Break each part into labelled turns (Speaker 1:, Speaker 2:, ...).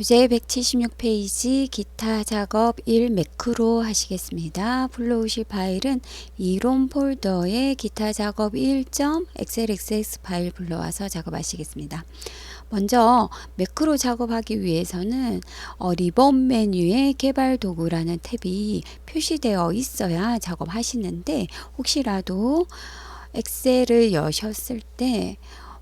Speaker 1: 교재 176페이지 기타 작업 1 매크로 하시겠습니다. 불러오실 파일은 이론 폴더에 기타 작업 1.xlxx 파일 불러와서 작업하시겠습니다. 먼저 매크로 작업하기 위해서는 리본 메뉴에 개발 도구라는 탭이 표시되어 있어야 작업하시는데, 혹시라도 엑셀을 여셨을 때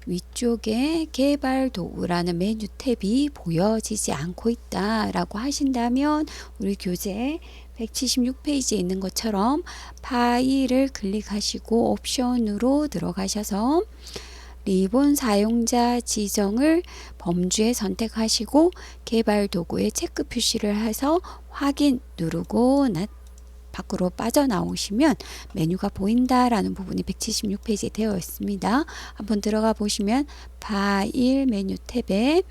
Speaker 1: 위쪽에 개발 도구라는 메뉴 탭이 보여지지 않고 있다 라고 하신다면, 우리 교재 176페이지에 있는 것처럼 파일을 클릭하시고 옵션으로 들어가셔서 리본 사용자 지정을 범주에 선택하시고 개발 도구에 체크 표시를 해서 확인 누르고 밖으로 빠져나오시면 메뉴가 보인다라는 부분이 176페이지에 되어 있습니다. 한번 들어가 보시면 파일 메뉴 탭에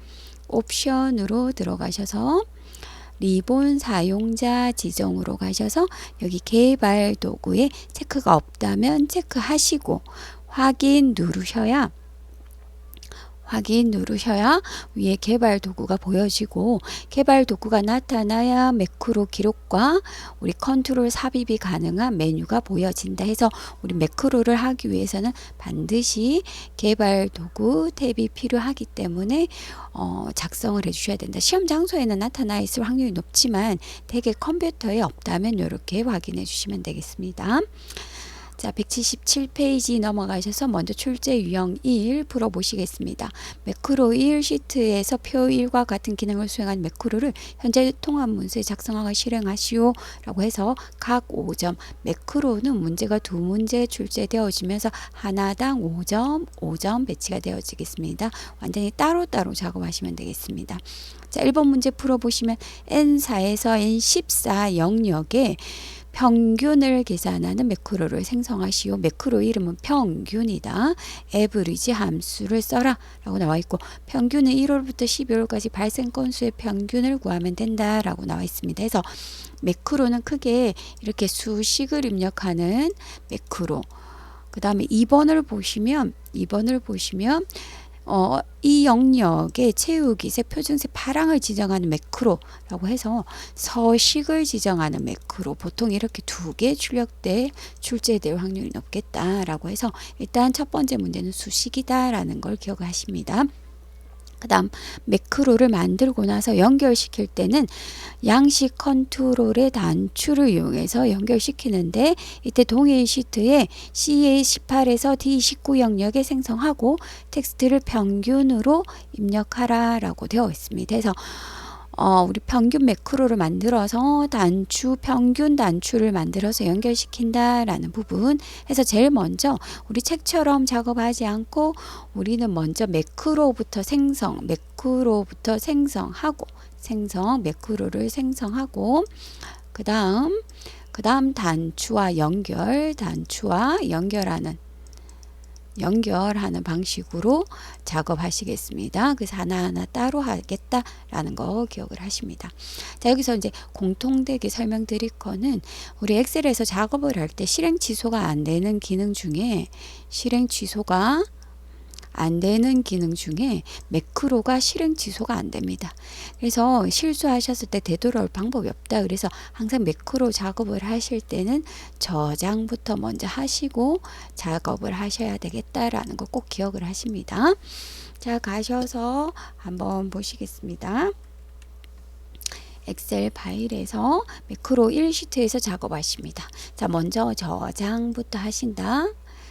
Speaker 1: 옵션으로 들어가셔서 리본 사용자 지정으로 가셔서 여기 개발 도구에 체크가 없다면 체크하시고 확인 누르셔야 위에 개발 도구가 보여지고, 개발 도구가 나타나야 매크로 기록과 우리 컨트롤 삽입이 가능한 메뉴가 보여진다 해서, 우리 매크로를 하기 위해서는 반드시 개발 도구 탭이 필요하기 때문에 작성을 해 주셔야 된다. 시험 장소에는 나타나 있을 확률이 높지만 대개 컴퓨터에 없다면 이렇게 확인해 주시면 되겠습니다. 자, 177페이지 넘어가셔서 먼저 출제 유형 1 풀어보시겠습니다. 매크로 1 시트에서 표 1과 같은 기능을 수행한 매크로를 현재 통합 문서에 작성하고 실행하시오 라고 해서 각 5점, 매크로는 문제가 2문제 출제되어지면서 하나당 5점, 5점 배치가 되어지겠습니다. 완전히 따로따로 작업하시면 되겠습니다. 자, 1번 문제 풀어보시면 N4에서 N14 영역에 평균을 계산하는 매크로를 생성하시오. 매크로 이름은 평균이다. 에브리지 함수를 써라 라고 나와 있고, 평균은 1월부터 12월까지 발생 건수의 평균을 구하면 된다 라고 나와 있습니다. 그래서 매크로는 크게 이렇게 수식을 입력하는 매크로, 그 다음에 2번을 보시면 이 영역에 채우기색, 표준색, 파랑을 지정하는 매크로라고 해서 서식을 지정하는 매크로, 보통 이렇게 2개 출제될 확률이 높겠다라고 해서 일단 첫 번째 문제는 수식이다라는 걸 기억하십니다. 그 다음 매크로를 만들고 나서 연결시킬 때는 양식 컨트롤의 단추를 이용해서 연결시키는데, 이때 동일 시트에 CA18에서 D19 영역에 생성하고 텍스트를 평균으로 입력하라 라고 되어 있습니다. 그래서 우리 평균 매크로를 만들어서 평균 단추를 만들어서 연결시킨다 라는 부분 해서, 제일 먼저 우리 책처럼 작업하지 않고 우리는 먼저 매크로를 생성하고 그 다음 단추와 연결하는 방식으로 작업하시겠습니다. 그래서 하나하나 따로 하겠다라는 거 기억을 하십니다. 자, 여기서 이제 공통되게 설명드릴 거는, 우리 엑셀에서 작업을 할 때 실행 취소가 안 되는 기능 중에 매크로가 실행 취소가 안 됩니다. 그래서 실수하셨을 때 되돌아올 방법이 없다. 그래서 항상 매크로 작업을 하실 때는 저장부터 먼저 하시고 작업을 하셔야 되겠다라는 거 꼭 기억을 하십니다. 자, 가셔서 한번 보시겠습니다. 엑셀 파일에서 매크로 1시트에서 작업하십니다. 자, 먼저 저장부터 하신다.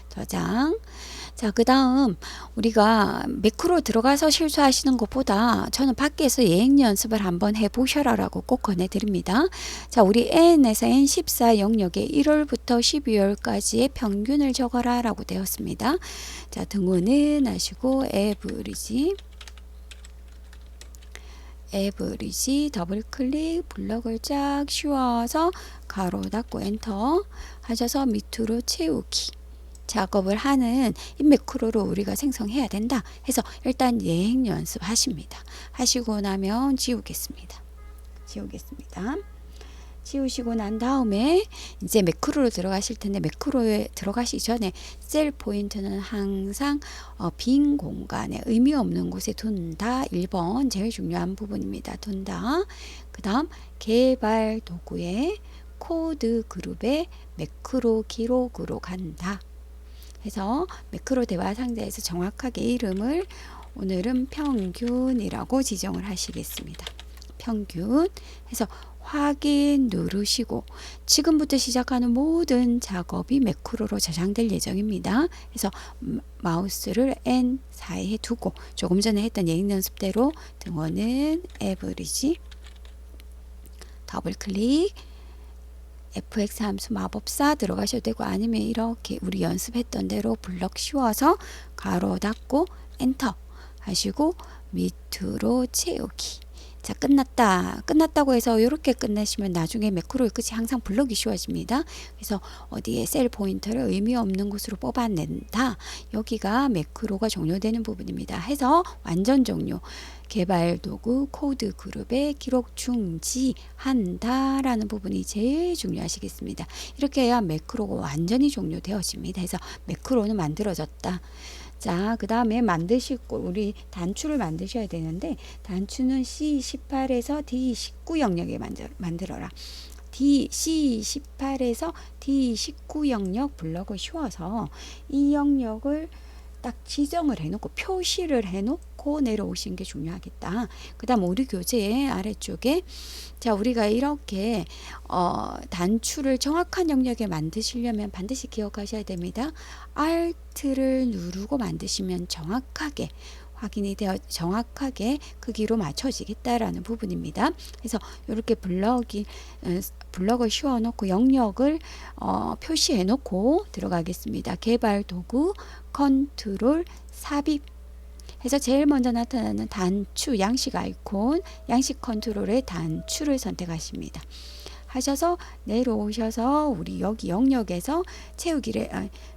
Speaker 1: 저장. 자, 그 다음 우리가 매크로 들어가서 실수하시는 것보다 저는 밖에서 예행 연습을 한번 해보셔라 라고 꼭 권해드립니다. 자, 우리 N에서 N14 영역에 1월부터 12월까지의 평균을 적어라 라고 되었습니다. 자, 등호는 하시고 에브리지 더블 클릭, 블럭을 쫙 씌워서 가로 닫고 엔터 하셔서 밑으로 채우기 작업을 하는 이 매크로로 우리가 생성해야 된다 해서 일단 예행 연습하십니다. 하시고 나면 지우겠습니다. 지우시고 난 다음에 이제 매크로로 들어가실 텐데, 매크로에 들어가시기 전에 셀 포인트는 항상 빈 공간에 의미 없는 곳에 둔다. 1번 제일 중요한 부분입니다. 둔다. 그 다음 개발 도구에 코드 그룹에 매크로 기록으로 간다. 해서 매크로 대화 상자에서 정확하게 이름을 오늘은 평균이라고 지정을 하시겠습니다. 평균 해서 확인 누르시고 지금부터 시작하는 모든 작업이 매크로로 저장될 예정입니다. 그래서 마우스를 N4에 두고 조금 전에 했던 예행 연습대로 등호는 에버리지, 더블 클릭, fx 함수 마법사 들어가셔도 되고, 아니면 이렇게 우리 연습했던 대로 블럭 씌워서 가로 닫고 엔터 하시고 밑으로 채우기. 자, 끝났다고 해서 이렇게 끝내시면 나중에 매크로의 끝이 항상 블럭이 씌워집니다. 그래서 어디에 셀 포인터를 의미 없는 곳으로 뽑아낸다. 여기가 매크로가 종료되는 부분입니다. 해서 완전 종료. 개발 도구 코드 그룹에 기록 중지한다 라는 부분이 제일 중요하시겠습니다. 이렇게 해야 매크로가 완전히 종료되어집니다. 그래서 매크로는 만들어졌다. 자, 그 다음에 만드시고 우리 단추를 만드셔야 되는데, 단추는 C18에서 D19 영역에 만들어라. C18에서 D19 영역 블럭을 씌워서 이 영역을 딱 지정을 해놓고 표시를 해놓고 내려오시는 게 중요하겠다. 그 다음 우리 교재의 아래쪽에, 자, 우리가 이렇게 단추를 정확한 영역에 만드시려면 반드시 기억하셔야 됩니다. Alt를 누르고 만드시면 정확하게 확인이 되어 정확하게 크기로 맞춰지겠다라는 부분입니다. 그래서 이렇게 블럭을 씌워 놓고 영역을 표시해 놓고 들어가겠습니다. 개발 도구 컨트롤 삽입 해서 제일 먼저 나타나는 단추 양식 아이콘, 양식 컨트롤의 단추를 선택하십니다. 하셔서 내려오셔서 우리 여기 영역에서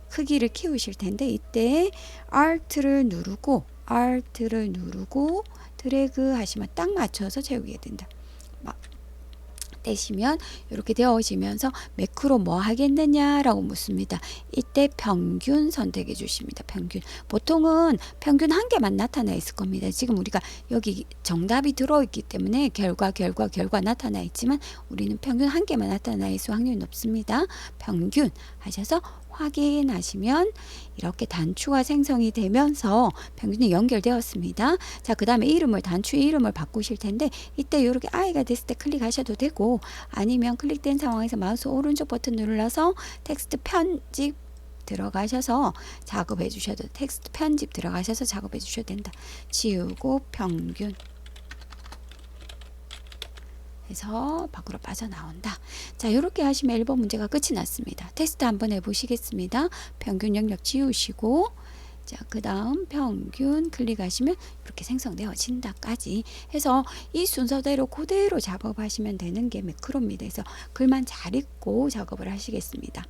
Speaker 1: 크기를 키우실 텐데, 이때 Alt를 누르고 드래그 하시면 딱 맞춰서 채우게 된다. 떼시면 이렇게 되어지면서 매크로 뭐 하겠느냐라고 묻습니다. 이때 평균 선택해 주십니다. 평균. 보통은 평균 한 개만 나타나 있을 겁니다. 지금 우리가 여기 정답이 들어있기 때문에 결과 나타나 있지만 우리는 평균 한 개만 나타나 있을 확률이 높습니다. 평균 하셔서 확인하시면 이렇게 단추가 생성이 되면서 평균이 연결되었습니다. 자, 그 다음에 단추의 이름을 바꾸실 텐데, 이때 이렇게 I가 됐을 때 클릭하셔도 되고, 아니면 클릭된 상황에서 마우스 오른쪽 버튼 눌러서 텍스트 편집 들어가셔서 작업해 주셔도, 텍스트 편집 들어가셔서 작업해 주셔도 된다. 지우고 평균 해서 밖으로 빠져나온다. 자, 이렇게 하시면 1번 문제가 끝이 났습니다. 테스트 한번 해보시겠습니다. 평균 영역 지우시고, 자, 그 다음 평균 클릭하시면 이렇게 생성되어진다까지 해서 이 순서대로 그대로 작업하시면 되는 게 매크로입니다. 그래서 글만 잘 읽고 작업을 하시겠습니다.